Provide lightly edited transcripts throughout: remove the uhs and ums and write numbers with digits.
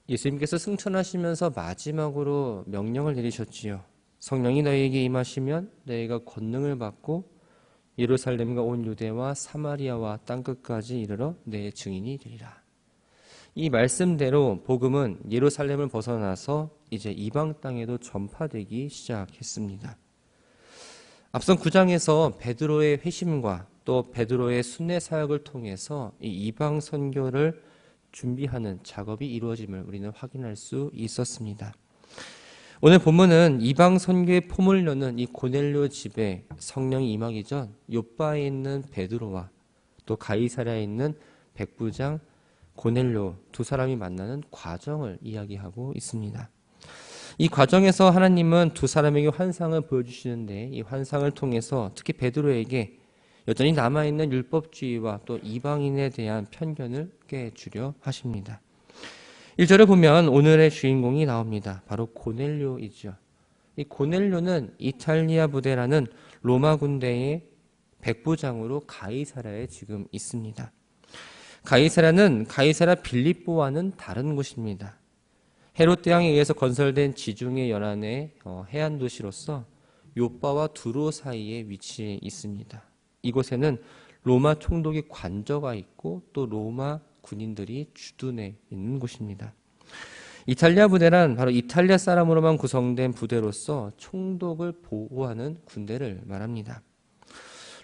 예수님께서 승천하시면서 마지막으로 명령을 내리셨지요. 성령이 너희에게 임하시면 너희가 권능을 받고 예루살렘과 온 유대와 사마리아와 땅끝까지 이르러 내 증인이 되리라. 이 말씀대로 복음은 예루살렘을 벗어나서 이제 이방 땅에도 전파되기 시작했습니다. 앞선 9장에서 베드로의 회심과 또 베드로의 순례 사역을 통해서 이 이방 선교를 준비하는 작업이 이루어짐을 우리는 확인할 수 있었습니다. 오늘 본문은 이방 선교의 포문을 여는 이 고넬료 집에 성령이 임하기 전 욥바에 있는 베드로와 또 가이사랴에 있는 백부장 고넬료 두 사람이 만나는 과정을 이야기하고 있습니다. 이 과정에서 하나님은 두 사람에게 환상을 보여주시는데 이 환상을 통해서 특히 베드로에게 여전히 남아있는 율법주의와 또 이방인에 대한 편견을 깨주려 하십니다. 1절을 보면 오늘의 주인공이 나옵니다. 바로 고넬료이죠. 이 고넬료는 이탈리아 부대라는 로마 군대의 백부장으로 가이사랴에 지금 있습니다. 가이사랴는 가이사랴 빌립보와는 다른 곳입니다. 헤롯 대왕에 의해서 건설된 지중해 연안의 해안 도시로서 욥바와 두로 사이에 위치해 있습니다. 이곳에는 로마 총독의 관저가 있고 또 로마 군인들이 주둔해 있는 곳입니다. 이탈리아 부대란 바로 이탈리아 사람으로만 구성된 부대로서 총독을 보호하는 군대를 말합니다.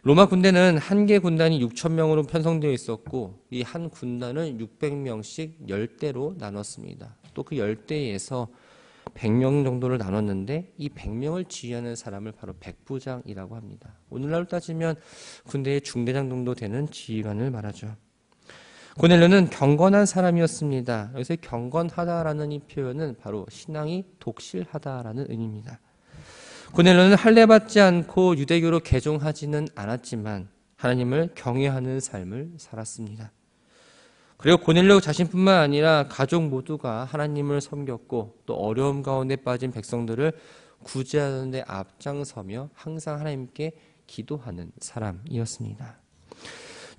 로마 군대는 한 개 군단이 6,000명으로 편성되어 있었고 이 한 군단을 600명씩 10대로 나눴습니다. 또 그 10대에서 100명 정도를 나눴는데 이 100명을 지휘하는 사람을 바로 백부장이라고 합니다. 오늘날로 따지면 군대의 중대장 정도 되는 지휘관을 말하죠. 고넬료는 경건한 사람이었습니다. 여기서 경건하다라는 이 표현은 바로 신앙이 독실하다라는 의미입니다. 고넬료는 할례받지 않고 유대교로 개종하지는 않았지만 하나님을 경외하는 삶을 살았습니다. 그리고 고넬료 자신뿐만 아니라 가족 모두가 하나님을 섬겼고 또 어려움 가운데 빠진 백성들을 구제하는 데 앞장서며 항상 하나님께 기도하는 사람이었습니다.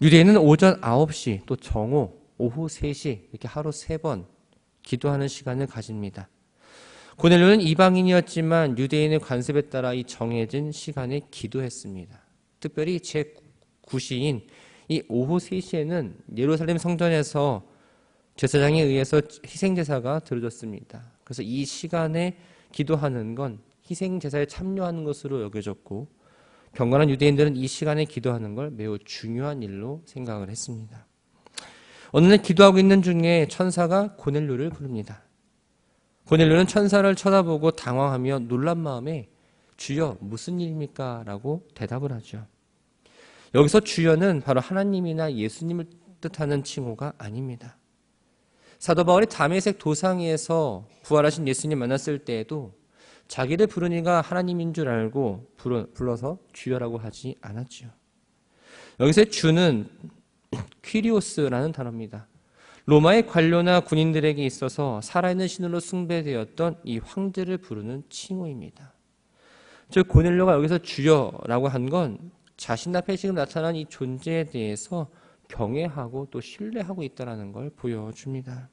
유대인은 오전 9시 또 정오 오후 3시 이렇게 하루 3번 기도하는 시간을 가집니다. 고넬료는 이방인이었지만 유대인의 관습에 따라 이 정해진 시간에 기도했습니다. 특별히 제9시인 이 오후 3시에는 예루살렘 성전에서 제사장에 의해서 희생제사가 드려졌습니다. 그래서 이 시간에 기도하는 건 희생제사에 참여하는 것으로 여겨졌고 경건한 유대인들은 이 시간에 기도하는 걸 매우 중요한 일로 생각을 했습니다. 어느 날 기도하고 있는 중에 천사가 고넬료를 부릅니다. 고넬료는 천사를 쳐다보고 당황하며 놀란 마음에 주여 무슨 일입니까? 라고 대답을 하죠. 여기서 주여는 바로 하나님이나 예수님을 뜻하는 칭호가 아닙니다. 사도 바울이 다메섹 도상에서 부활하신 예수님 만났을 때에도 자기를 부른 이가 하나님인 줄 알고 불러서 주여라고 하지 않았죠. 여기서의 주는 퀴리오스라는 단어입니다. 로마의 관료나 군인들에게 있어서 살아있는 신으로 숭배되었던 이 황제를 부르는 칭호입니다. 즉 고넬료가 여기서 주여라고 한 건 자신 앞에 지금 나타난 이 존재에 대해서 경외하고 또 신뢰하고 있다는 걸 보여줍니다.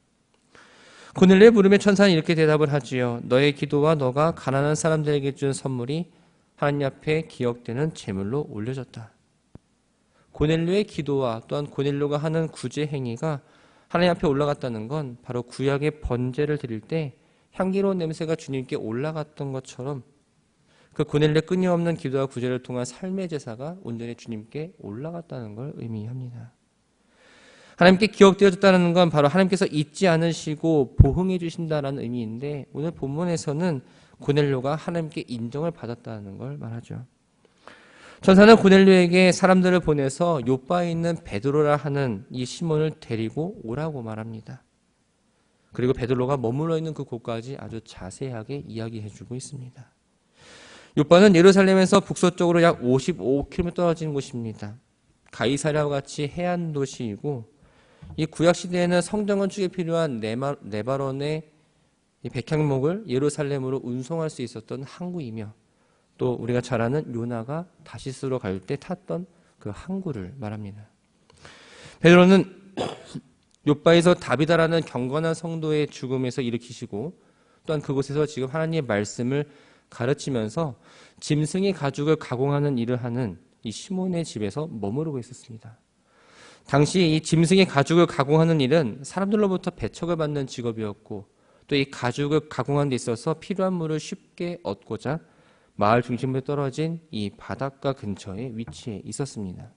고넬료의 부름에 천사는 이렇게 대답을 하지요. 너의 기도와 너가 가난한 사람들에게 준 선물이 하나님 앞에 기억되는 제물로 올려졌다. 고넬료의 기도와 또한 고넬료가 하는 구제 행위가 하나님 앞에 올라갔다는 건 바로 구약의 번제를 드릴 때 향기로운 냄새가 주님께 올라갔던 것처럼 그 고넬료의 끊임없는 기도와 구제를 통한 삶의 제사가 온전히 주님께 올라갔다는 걸 의미합니다. 하나님께 기억되어졌다는 건 바로 하나님께서 잊지 않으시고 보응해 주신다는 의미인데 오늘 본문에서는 고넬료가 하나님께 인정을 받았다는 걸 말하죠. 천사는 고넬료에게 사람들을 보내서 욥바에 있는 베드로라 하는 이 시몬을 데리고 오라고 말합니다. 그리고 베드로가 머물러 있는 그 곳까지 아주 자세하게 이야기해주고 있습니다. 욥바는 예루살렘에서 북서쪽으로 약 55km 떨어진 곳입니다. 가이사랴와 같이 해안 도시이고 이 구약 시대에는 성전 건축에 필요한 네바론의 백향목을 예루살렘으로 운송할 수 있었던 항구이며 또 우리가 잘 아는 요나가 다시스로 갈 때 탔던 그 항구를 말합니다. 베드로는 욥바에서 다비다라는 경건한 성도의 죽음에서 일으키시고 또한 그곳에서 지금 하나님의 말씀을 가르치면서 짐승의 가죽을 가공하는 일을 하는 이 시몬의 집에서 머무르고 있었습니다. 당시 이 짐승의 가죽을 가공하는 일은 사람들로부터 배척을 받는 직업이었고 또 이 가죽을 가공하는 데 있어서 필요한 물을 쉽게 얻고자 마을 중심부에 떨어진 이 바닷가 근처에 위치해 있었습니다.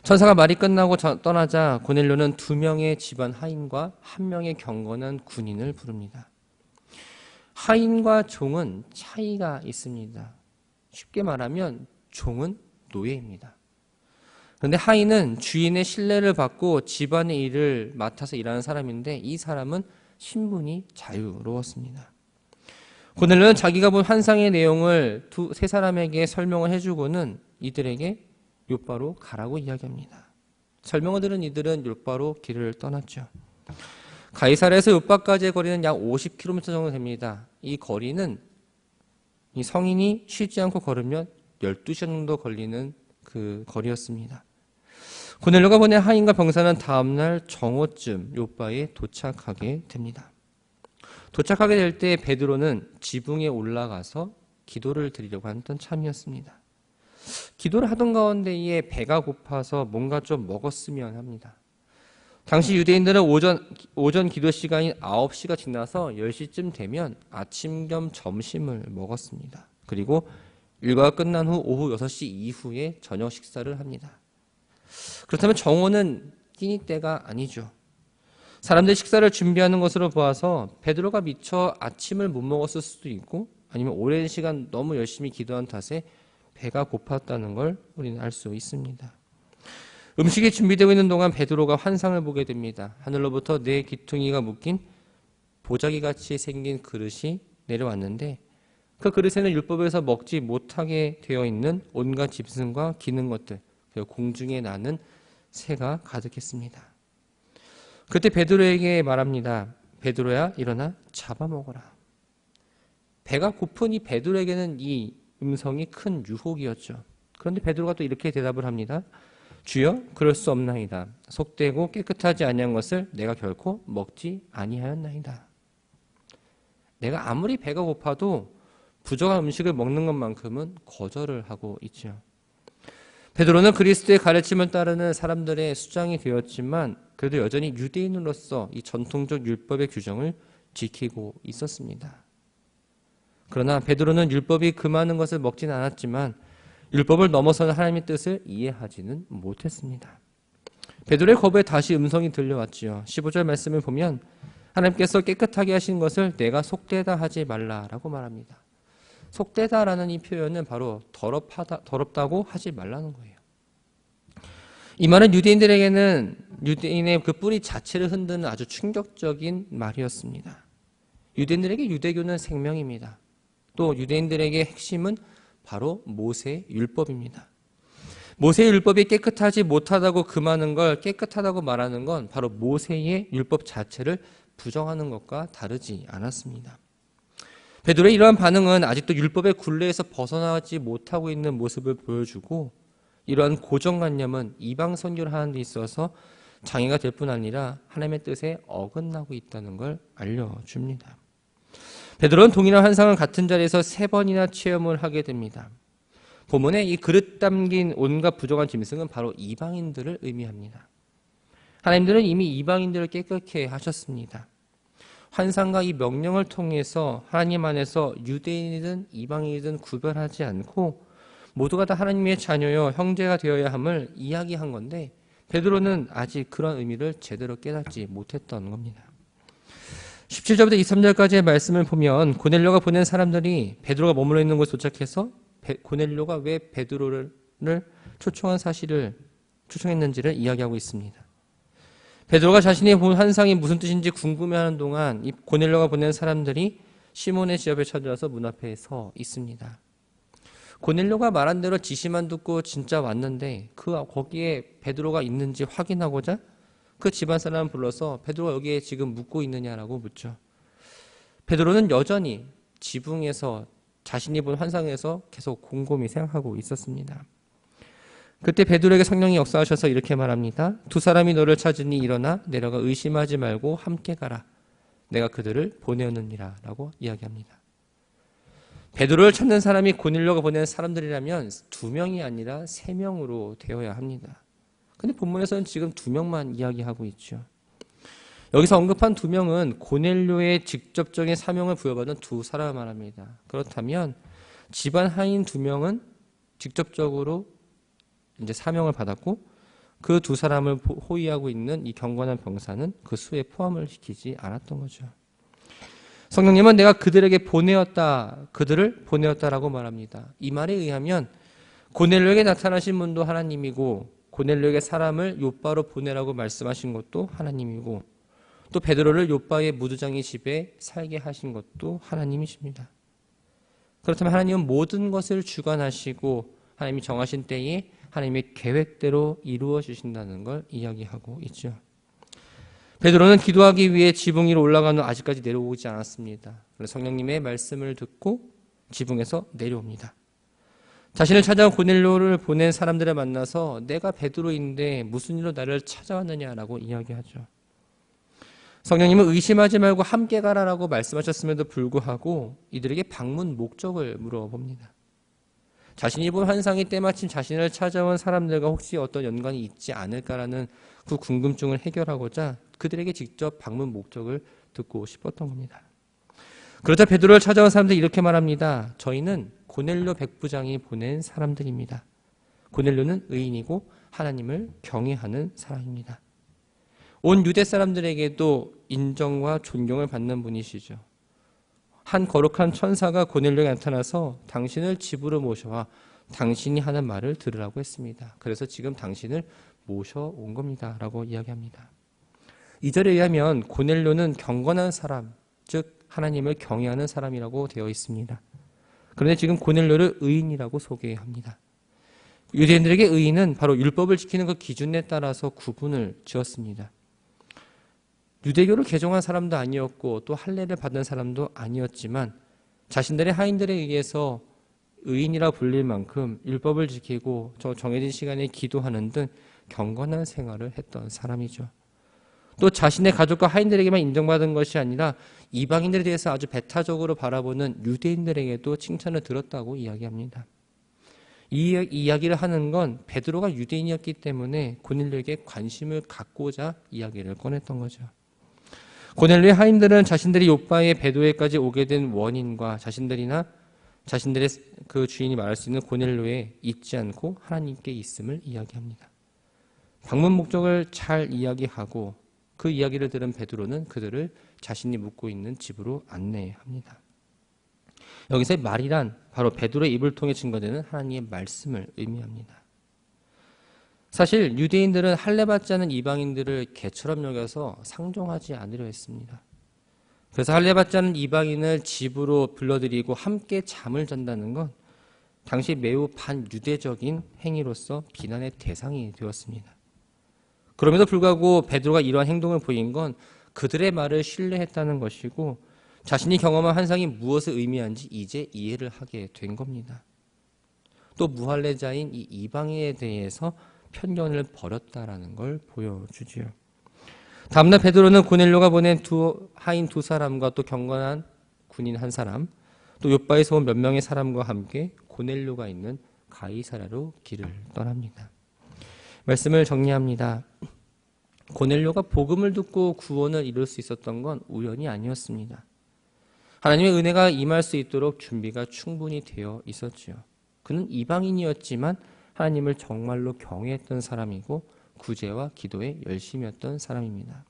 천사가 말이 끝나고 떠나자 고넬료는 2명의 집안 하인과 1명의 경건한 군인을 부릅니다. 하인과 종은 차이가 있습니다. 쉽게 말하면 종은 노예입니다. 그런데 하인은 주인의 신뢰를 받고 집안의 일을 맡아서 일하는 사람인데 이 사람은 신분이 자유로웠습니다. 고넬료는 자기가 본 환상의 내용을 세 사람에게 설명을 해주고는 이들에게 욥바로 가라고 이야기합니다. 설명을 들은 이들은 욥바로 길을 떠났죠. 가이사랴에서 욥바까지의 거리는 약 50km 정도 됩니다. 이 거리는 이 성인이 쉬지 않고 걸으면 12시간 정도 걸리는 그 거리였습니다. 고넬료가 보낸 하인과 병사는 다음날 정오쯤 욥바에 도착하게 됩니다. 도착하게 될 때 베드로는 지붕에 올라가서 기도를 드리려고 했던 참이었습니다. 기도를 하던 가운데에 배가 고파서 뭔가 좀 먹었으면 합니다. 당시 유대인들은 오전 기도 시간인 9시가 지나서 10시쯤 되면 아침 겸 점심을 먹었습니다. 그리고 일과가 끝난 후 오후 6시 이후에 저녁 식사를 합니다. 그렇다면 정오는 끼니 때가 아니죠. 사람들이 식사를 준비하는 것으로 보아서 베드로가 미처 아침을 못 먹었을 수도 있고 아니면 오랜 시간 너무 열심히 기도한 탓에 배가 고팠다는 걸 우리는 알 수 있습니다. 음식이 준비되고 있는 동안 베드로가 환상을 보게 됩니다. 하늘로부터 4귀퉁이가 묶인 보자기같이 생긴 그릇이 내려왔는데 그 그릇에는 율법에서 먹지 못하게 되어 있는 온갖 짐승과 기는 것들, 그리고 공중에 나는 새가 가득했습니다. 그때 베드로에게 말합니다. 베드로야, 일어나 잡아먹어라. 배가 고픈 이 베드로에게는 이 음성이 큰 유혹이었죠. 그런데 베드로가 또 이렇게 대답을 합니다. 주여, 그럴 수 없나이다. 속되고 깨끗하지 아니한 것을 내가 결코 먹지 아니하였나이다. 내가 아무리 배가 고파도 부정한 음식을 먹는 것만큼은 거절을 하고 있죠. 베드로는 그리스도의 가르침을 따르는 사람들의 수장이 되었지만 그래도 여전히 유대인으로서 이 전통적 율법의 규정을 지키고 있었습니다. 그러나 베드로는 율법이 금하는 것을 먹지는 않았지만 율법을 넘어서는 하나님의 뜻을 이해하지는 못했습니다. 베드로의 거부에 다시 음성이 들려왔지요. 15절 말씀을 보면 하나님께서 깨끗하게 하신 것을 내가 속되다 하지 말라라고 말합니다. 속되다라는 이 표현은 바로 더럽다고 하지 말라는 거예요. 이 말은 유대인들에게는 유대인의 그 뿌리 자체를 흔드는 아주 충격적인 말이었습니다. 유대인들에게 유대교는 생명입니다. 또 유대인들에게 핵심은 바로 모세 율법입니다. 모세 율법이 깨끗하지 못하다고 금하는 걸 깨끗하다고 말하는 건 바로 모세의 율법 자체를 부정하는 것과 다르지 않았습니다. 베드로의 이러한 반응은 아직도 율법의 굴레에서 벗어나지 못하고 있는 모습을 보여주고 이러한 고정관념은 이방 선교를 하는 데 있어서 장애가 될 뿐 아니라 하나님의 뜻에 어긋나고 있다는 걸 알려줍니다. 베드로는 동일한 환상을 같은 자리에서 3번이나 체험을 하게 됩니다. 본문에 이 그릇 담긴 온갖 부정한 짐승은 바로 이방인들을 의미합니다. 하나님들은 이미 이방인들을 깨끗게 하셨습니다. 환상과 이 명령을 통해서 하나님 안에서 유대인이든 이방인이든 구별하지 않고 모두가 다 하나님의 자녀여 형제가 되어야 함을 이야기한 건데 베드로는 아직 그런 의미를 제대로 깨닫지 못했던 겁니다. 17절부터 23절까지의 말씀을 보면 고넬료가 보낸 사람들이 베드로가 머물러 있는 곳에 도착해서 고넬료가 왜 베드로를 초청했는지를 이야기하고 있습니다. 베드로가 자신이 본 환상이 무슨 뜻인지 궁금해하는 동안 이 고넬료가 보낸 사람들이 시몬의 집 앞에 찾아와서 문 앞에 서 있습니다. 고넬료가 말한 대로 지시만 듣고 진짜 왔는데 거기에 베드로가 있는지 확인하고자 그 집안 사람을 불러서 베드로가 여기에 지금 묵고 있느냐라고 묻죠. 베드로는 여전히 지붕에서 자신이 본 환상에서 계속 곰곰이 생각하고 있었습니다. 그때 베드로에게 성령이 역사하셔서 이렇게 말합니다. 두 사람이 너를 찾으니 일어나 내려가 의심하지 말고 함께 가라. 내가 그들을 보내었느니라 라고 이야기합니다. 베드로를 찾는 사람이 고넬료가 보낸 사람들이라면 2명이 아니라 3명으로 되어야 합니다. 근데 본문에서는 지금 2명만 이야기하고 있죠. 여기서 언급한 2명은 고넬료의 직접적인 사명을 부여받은 2사람을 말합니다. 그렇다면 집안 하인 2명은 직접적으로 이제 사명을 받았고 그 2사람을 호위하고 있는 이 경건한 병사는 그 수에 포함을 시키지 않았던 거죠. 성령님은 내가 그들에게 보내었다, 그들을 보내었다라고 말합니다. 이 말에 의하면 고넬료에게 나타나신 분도 하나님이고 고넬료에게 사람을 욥바로 보내라고 말씀하신 것도 하나님이고 또 베드로를 욥바의 무두장의 집에 살게 하신 것도 하나님이십니다. 그렇다면 하나님은 모든 것을 주관하시고 하나님이 정하신 때에 하나님의 계획대로 이루어 주신다는 걸 이야기하고 있죠. 베드로는 기도하기 위해 지붕 위로 올라간 후 아직까지 내려오지 않았습니다. 그래서 성령님의 말씀을 듣고 지붕에서 내려옵니다. 자신을 찾아온 고넬료를 보낸 사람들을 만나서 내가 베드로인데 무슨 일로 나를 찾아왔느냐라고 이야기하죠. 성령님은 의심하지 말고 함께 가라라고 말씀하셨음에도 불구하고 이들에게 방문 목적을 물어봅니다. 자신이 본 환상이 때마침 자신을 찾아온 사람들과 혹시 어떤 연관이 있지 않을까라는 그 궁금증을 해결하고자 그들에게 직접 방문 목적을 듣고 싶었던 겁니다. 그러자 베드로를 찾아온 사람들이 이렇게 말합니다. 저희는 고넬료 백부장이 보낸 사람들입니다. 고넬료는 의인이고 하나님을 경외하는 사람입니다. 온 유대 사람들에게도 인정과 존경을 받는 분이시죠. 한 거룩한 천사가 고넬료에 나타나서 당신을 집으로 모셔와 당신이 하는 말을 들으라고 했습니다. 그래서 지금 당신을 모셔온 겁니다. 라고 이야기합니다. 이 절에 의하면 고넬료는 경건한 사람, 즉 하나님을 경외하는 사람이라고 되어 있습니다. 그런데 지금 고넬료를 의인이라고 소개합니다. 유대인들에게 의인은 바로 율법을 지키는 그 기준에 따라서 구분을 지었습니다. 유대교를 개종한 사람도 아니었고 또 할례를 받은 사람도 아니었지만 자신들의 하인들에 의해서 의인이라 불릴 만큼 율법을 지키고 정해진 시간에 기도하는 등 경건한 생활을 했던 사람이죠. 또 자신의 가족과 하인들에게만 인정받은 것이 아니라 이방인들에 대해서 아주 배타적으로 바라보는 유대인들에게도 칭찬을 들었다고 이야기합니다. 이 이야기를 하는 건 베드로가 유대인이었기 때문에 고넬료에게 관심을 갖고자 이야기를 꺼냈던 거죠. 고넬료의 하인들은 자신들이 욥바의 베드로에까지 오게 된 원인과 자신들이나 자신들의 그 주인이 말할 수 있는 고넬료에 있지 않고 하나님께 있음을 이야기합니다. 방문 목적을 잘 이야기하고 그 이야기를 들은 베드로는 그들을 자신이 묵고 있는 집으로 안내합니다. 여기서 말이란 바로 베드로의 입을 통해 증거되는 하나님의 말씀을 의미합니다. 사실 유대인들은 할례받지 않은 이방인들을 개처럼 여겨서 상종하지 않으려 했습니다. 그래서 할례받지 않은 이방인을 집으로 불러들이고 함께 잠을 잔다는 건 당시 매우 반유대적인 행위로서 비난의 대상이 되었습니다. 그럼에도 불구하고 베드로가 이러한 행동을 보인 건 그들의 말을 신뢰했다는 것이고 자신이 경험한 환상이 무엇을 의미하는지 이제 이해를 하게 된 겁니다. 또 무할례자인 이 이방인에 대해서 편견을 버렸다라는 걸 보여주지요. 다음날 베드로는 고넬료가 보낸 하인 2사람과 또 경건한 군인 1사람, 또 욥바에서 온 몇 명의 사람과 함께 고넬료가 있는 가이사랴로 길을 떠납니다. 말씀을 정리합니다. 고넬료가 복음을 듣고 구원을 이룰 수 있었던 건 우연이 아니었습니다. 하나님의 은혜가 임할 수 있도록 준비가 충분히 되어 있었지요. 그는 이방인이었지만 하나님을 정말로 경외했던 사람이고 구제와 기도에 열심이었던 사람입니다.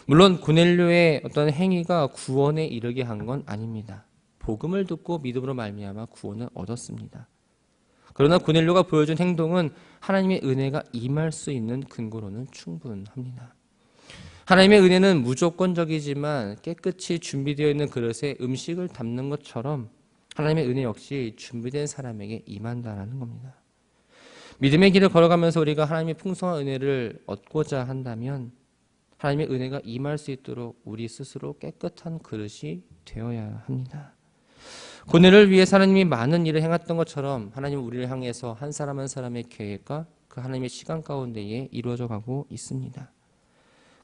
물론 고넬료의 어떤 행위가 구원에 이르게 한 건 아닙니다. 복음을 듣고 믿음으로 말미암아 구원을 얻었습니다. 그러나 고넬료가 보여준 행동은 하나님의 은혜가 임할 수 있는 근거로는 충분합니다. 하나님의 은혜는 무조건적이지만 깨끗이 준비되어 있는 그릇에 음식을 담는 것처럼 하나님의 은혜 역시 준비된 사람에게 임한다는 겁니다. 믿음의 길을 걸어가면서 우리가 하나님의 풍성한 은혜를 얻고자 한다면 하나님의 은혜가 임할 수 있도록 우리 스스로 깨끗한 그릇이 되어야 합니다. 그네를 위해서 하나님이 많은 일을 행했던 것처럼 하나님은 우리를 향해서 한 사람 한 사람의 계획과 그 하나님의 시간 가운데에 이루어져 가고 있습니다.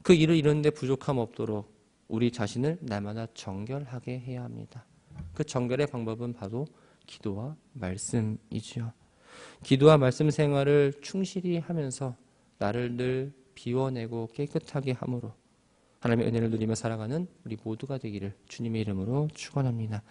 그 일을 이루는데 부족함 없도록 우리 자신을 날마다 정결하게 해야 합니다. 그 정결의 방법은 바로 기도와 말씀이지요. 기도와 말씀 생활을 충실히 하면서 나를 늘 비워내고 깨끗하게 함으로 하나님의 은혜를 누리며 살아가는 우리 모두가 되기를 주님의 이름으로 축원합니다.